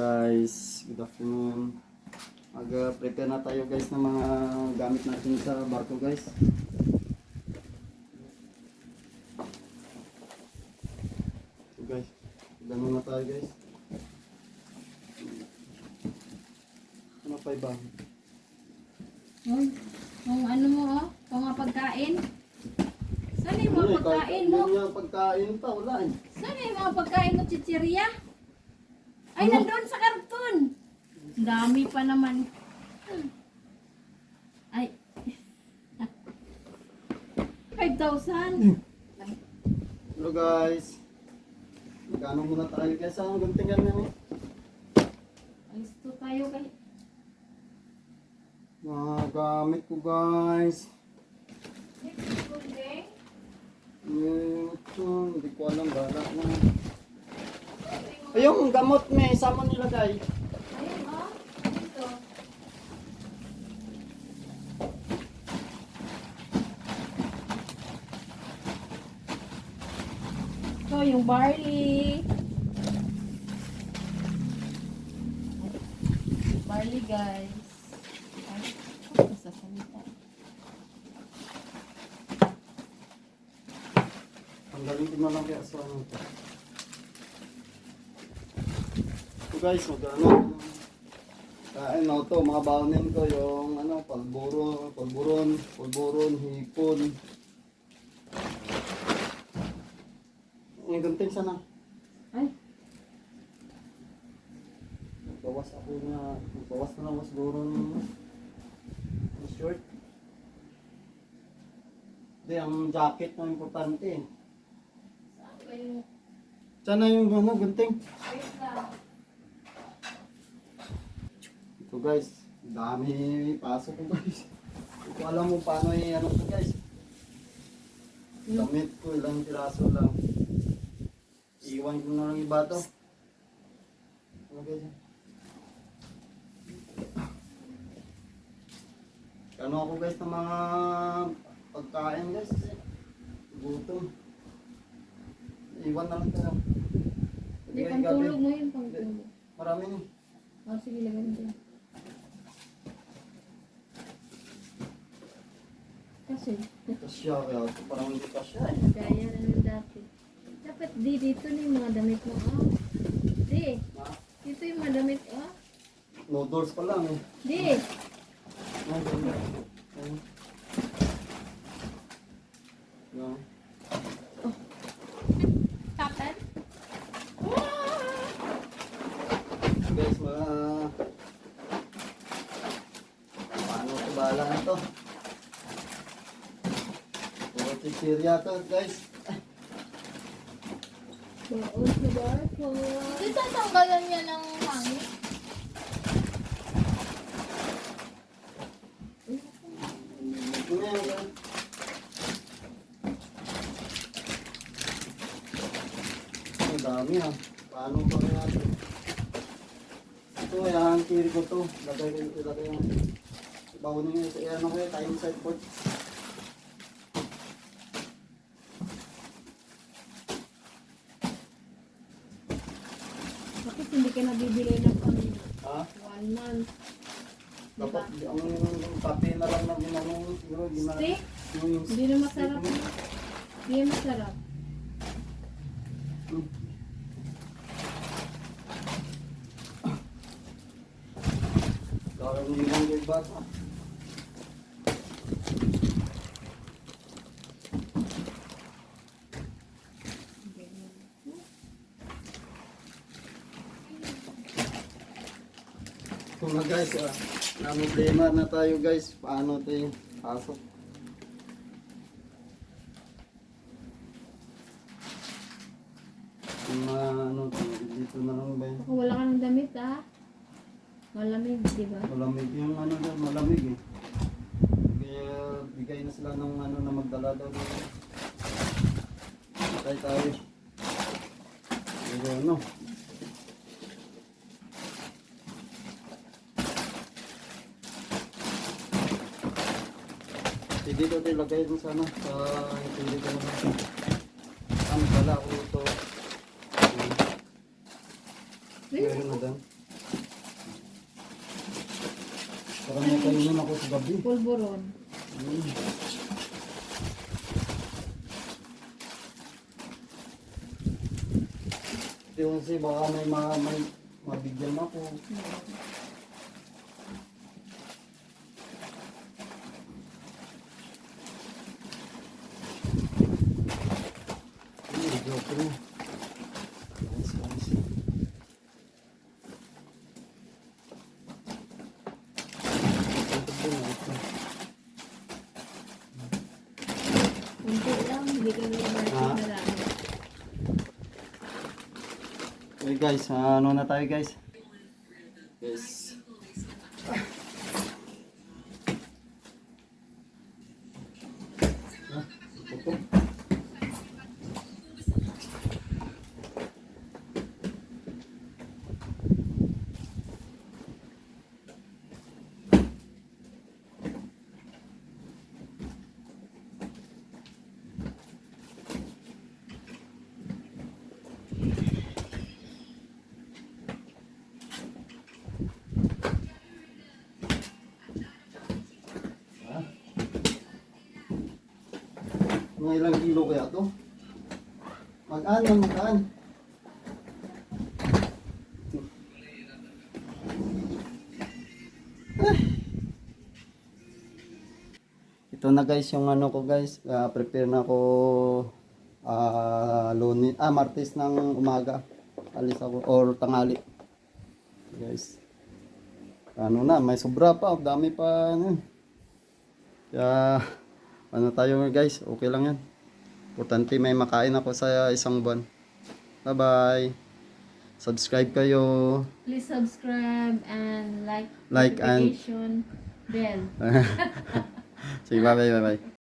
guys, good afternoon. Mag-prepare na tayo guys ng mga gamit natin sa barko guys. So guys, ganun na tayo guys. Ano pa iba? Yung ano mo mga pagkain. Saan yung mga pagkain mo? Yung pagkain pa, wala eh. Saan yung mga pagkain mo, chichirya? Ay, nandun sa karton. Dami pa naman. Ay. 5,000. Hello guys. Magkano muna tayo guys? Ang guntingan na eh. Ayos to tayo kay. Mga gamit ko guys. Ito, hindi ko alam bala na. Ay, yung gamot may sama nilagay. Ayun dito. Ito yung barley. Barley guys. Ay, sasalita. Tanggalin ko na lang kaya sa ano ito. So guys, magano kain na ito, mga baonin ko yung ano, pulburon, hipon. Yung gunting sana. Ay, Bawas ako na, bawas na lang siguro ng short. Hindi, ang jacket na importante. saan ba yung Sana yung ano, gunting. wait lang. Ito guys, dami pasok ko guys. Hindi ko alam mo paano ano ko guys. Damit ko, ilang piraso lang. Iwan ko na lang iba to. Ano guys? Ano ako guys ng mga pagkain guys. Gutom. Iwan na lang tayo. Hindi, pantulog mo yun, pantulog. Marami ni. Oh, sige, lagyan mo. Kasi, Kasya, kaya ito parang hindi kasya eh. gaya na ng dati. Dapat dito na yung mga damit mo. Di, Ha? dito yung mga damit. Noodles pa lang eh. Di, Ay, ganda. Ay. Yan. kapan? Guys, paano ko bala na to? Puro chichirya to guys. Baon sa barko. Hindi tatanggalan niya ng hangin. Ano yan guys? Ang dami ah. Paano pa kaya ito? Ito, yan, kiri ko to. Lagay yung baon nyo sa ano kaya, time set board. Bakit hindi ka nabibili ng pang Ha? 1 month? Dapat ang kape na lang na ginanong siguro Steak? yung Hindi na masarap. Hindi na masarap. Parang hindi lang yung bata. So na guys, na problema na tayo guys. Paano tayo pasok? Ano, dito na lang ba yun? Kung wala ka ng damit malamig, di ba? Malamig yung ano doon, malamig eh. Kaya bigay na sila ng ano na magdala daw doon. Tayo. Pero ano. Dito tayo lagay mo sana sa hindi ko naman. Ano pala ako ito. Meron na doon. gabi. Pulburon. Yung kasi baka may mabigyan ako. Joke mo. Nice, nice. Ito po, nice. Kunti lang, hindi kami Ah. na lang. Okay guys, ano na tayo guys? Yes. Ah, ito. Ah. Mga ilang kilo kaya to? Magaan lang, magaan. Ito na guys yung ano ko guys. Prepare na ako Martes ng umaga. Alis ako or tanghali. Guys. Ano na, may sobra pa, dami pa ano. Kaya ano tayo guys, okay lang yan. Importante may makain ako sa isang buwan. Bye-bye. Subscribe kayo. Please subscribe and like Like and- notification bell. Sige, bye-bye, bye-bye.